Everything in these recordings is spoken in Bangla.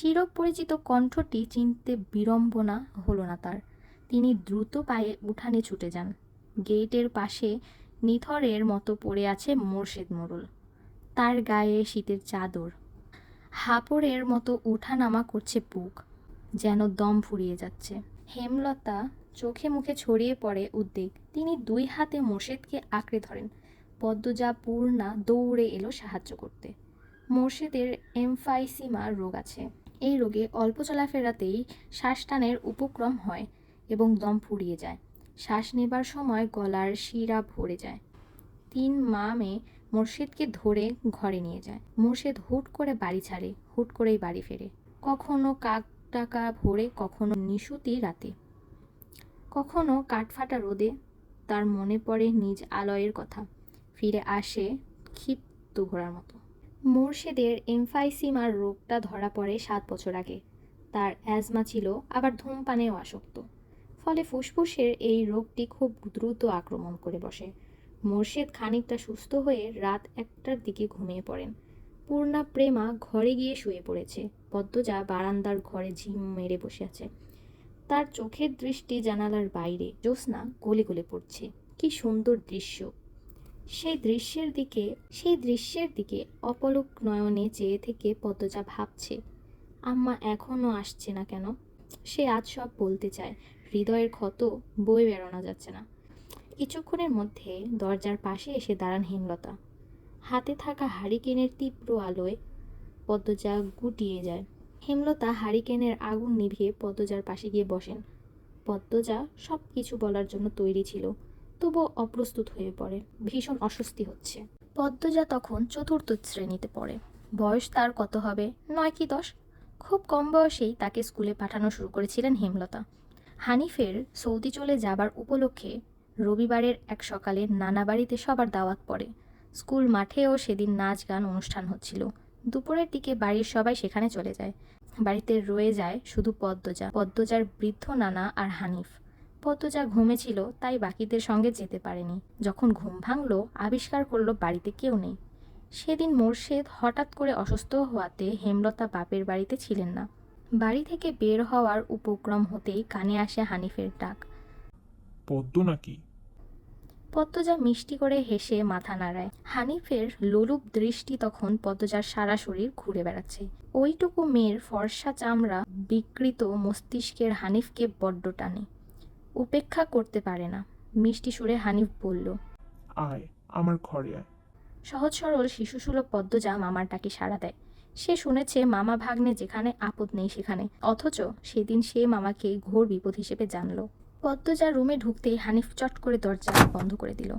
চিরপরিচিত কণ্ঠটি চিনতে বিড়ম্বনা হলো না তার। তিনি দ্রুত পায়ে উঠানে ছুটে যান। গেটের পাশে নিথরের মতো পড়ে আছে মোর্শেদ মোড়ল। তার গায়ে শীতের চাদর, হাঁপড়ের মতো ওঠানামা করছে বুক, যেন দম ফুরিয়ে যাচ্ছে। হেমলতা চোখে মুখে ছড়িয়ে পড়ে উদ্বেগ। তিনি দুই হাতে মোর্শেদকে আঁকড়ে ধরেন। পদ্মজা পূর্ণা দৌড়ে এলো সাহায্য করতে। মোর্শেদের এমফাইসিমা রোগ আছে। এই রোগে অল্প চলাফেরাতেই শ্বাসটানের উপক্রম হয় এবং দম ফুরিয়ে যায়। শ্বাস নেবার সময় গলার শিরা ভরে যায়। 3 মা মেয়ে মোর্শেদকে ধরে ঘরে নিয়ে যায়। মোর্শেদ হুট করে বাড়ি ছাড়ে, হুট করেই বাড়ি ফেরে। কখনো কাক ডাকা ভোরে, কখনো নিশুতি রাতে, কখনো কাঠফাটা রোদে। তার মনে পড়ে নিজ আলয়ের কথা। ফিরে আসে ক্ষিপ্ত ঘোড়ার মতো। মোর্শেদের এমফাইসিমার রোগটা ধরা পড়ে 7 বছর আগে। তার অ্যাজমা ছিল, আবার ধূমপানেও আসক্ত। ফলে ফুসফুসের এই রোগটি খুব দ্রুত আক্রমণ করে বসে। মোর্শেদ খানিকটা সুস্থ হয়ে রাত 1টার দিকে ঘুমিয়ে পড়েন। পূর্ণা প্রেমা ঘরে গিয়ে শুয়ে পড়েছে। পদ্মজা বারান্দার ঘরে ঝিম মেরে বসে আছে। তার চোখের দৃষ্টি জানালার বাইরে। জ্যোৎস্না গলে গলে পড়ছে। কি সুন্দর দৃশ্য! সেই দৃশ্যের দিকে অপলক নয়নে চেয়ে থেকে পদ্মজা ভাবছে, আম্মা এখনো আসছে না কেন? সে আজ সব বলতে চায়, হৃদয়ের ক্ষত বয়ে বেড়ানো যাচ্ছে না। কিছুক্ষণের মধ্যে দরজার পাশে এসে দাঁড়ান হেমলতা। হাতে থাকা হারিকেনের তীব্র আলোয় পদ্মজা গুটিয়ে যায়। হেমলতা হারিকেনের আগুন নিভিয়ে পদ্মজার পাশে গিয়ে বসেন। পদ্মজা সব কিছু বলার জন্য তৈরি ছিল, তবুও অপ্রস্তুত হয়ে পড়ে। ভীষণ অস্বস্তি হচ্ছে। পদ্মজা তখন 4র্থ শ্রেণীতে পড়ে। বয়স তার কত হবে, 9 কি 10। খুব কম বয়সেই তাকে স্কুলে পাঠানো শুরু করেছিলেন হেমলতা। হানিফের সৌদি চলে যাবার উপলক্ষে রবিবারের এক সকালে নানা বাড়িতে সবার দাওয়াত পড়ে। স্কুল মাঠেও সেদিন নাচ গান অনুষ্ঠান হচ্ছিল। দুপুরের দিকে বাড়ির সবাই সেখানে চলে যায়। বাড়িতে রয়ে যায় শুধু পদ্মজার বৃদ্ধ নানা আর হানিফ। পদ্মজা ঘুমেছিল, তাই বাকিদের সঙ্গে যেতে পারেনি। যখন ঘুম ভাঙল, আবিষ্কার করলো বাড়িতে কেউ নেই। সেদিন মোর্শেদ হঠাৎ করে অসুস্থ হওয়াতে হেমলতা বাপের বাড়িতে ছিলেন না। বাড়ি থেকে বের হওয়ার উপক্রম হতেই কানে আসে হানিফের ডাক, পদ্ম নাকি? পদ্মজা মিষ্টি করে হেসে মাথা নাড়ায়। হানিফের লোলুপ দৃষ্টি তখন পদ্মজার সারা শরীর ঘুরে বেড়াচ্ছে। ওইটুকু মেয়ের ফর্সা চামড়া, বিকৃত মস্তিষ্কের হানিফকে বড্ড টানে। উপেক্ষা করতে পারে না। মিষ্টি সুরে হানিফ বলল, আয়, আমার ঘরে আয়। সহজ সরল শিশুসুলভ পদ্মজা মামার ডাকে সাড়া দেয়। সে শুনেছে মামা ভাগ্নে যেখানে আপদ নেই সেখানে, অথচ সেদিন সে মামাকে ঘোর বিপদ হিসেবে জানল। পদ্মজা রুমে ঢুকতেই হানিফ চট করে দরজা বন্ধ করে দিল।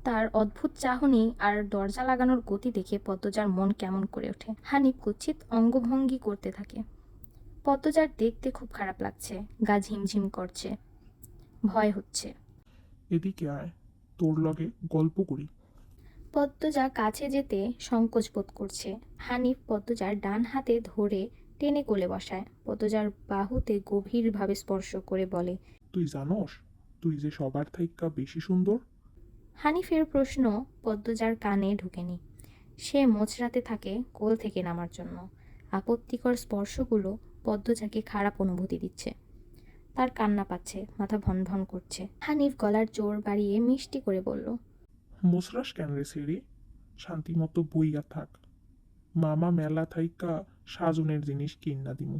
তার অদ্ভুত চাহনি আর দরজা লাগানোর গতি দেখে পদ্মজার মন কেমন করে ওঠে। হানিফ কুৎসিত অঙ্গভঙ্গি করতে থাকে। পদ্মজার দেখতে খুব খারাপ লাগছে, গা ঝিমঝিম করছে, ভয় হচ্ছে। এদিকে আয়, তোর লগে গল্প করি। পদ্মজা কাছে যেতে সংকোচ বোধ করছে। হানিফ পদ্মজার ডান হাতে ধরে টেনে কোলে বসায়। পদ্মজার বাহুতে গভীরভাবে স্পর্শ করে বলে, তুই জানোস তুই যে সবার থাইক্কা বেশি সুন্দর? হানিফের প্রশ্ন পদ্মজার কানে ঢুকেনি। সে মোচড়াতে থাকে কোল থেকে নামার জন্য। আপত্তিকর স্পর্শগুলো পদ্মজাকে খারাপ অনুভূতি দিচ্ছে। তার কান্না পাচ্ছে, মাথা ভনভন করছে। হানিফ গলার জোর বাড়িয়ে মিষ্টি করে বলল, মোসরাস কেন রে সেরি? শান্তি মতো বইয়া থাক। মামা মেলা থাইক্কা সাজনের জিনিস কিন্না দিমু।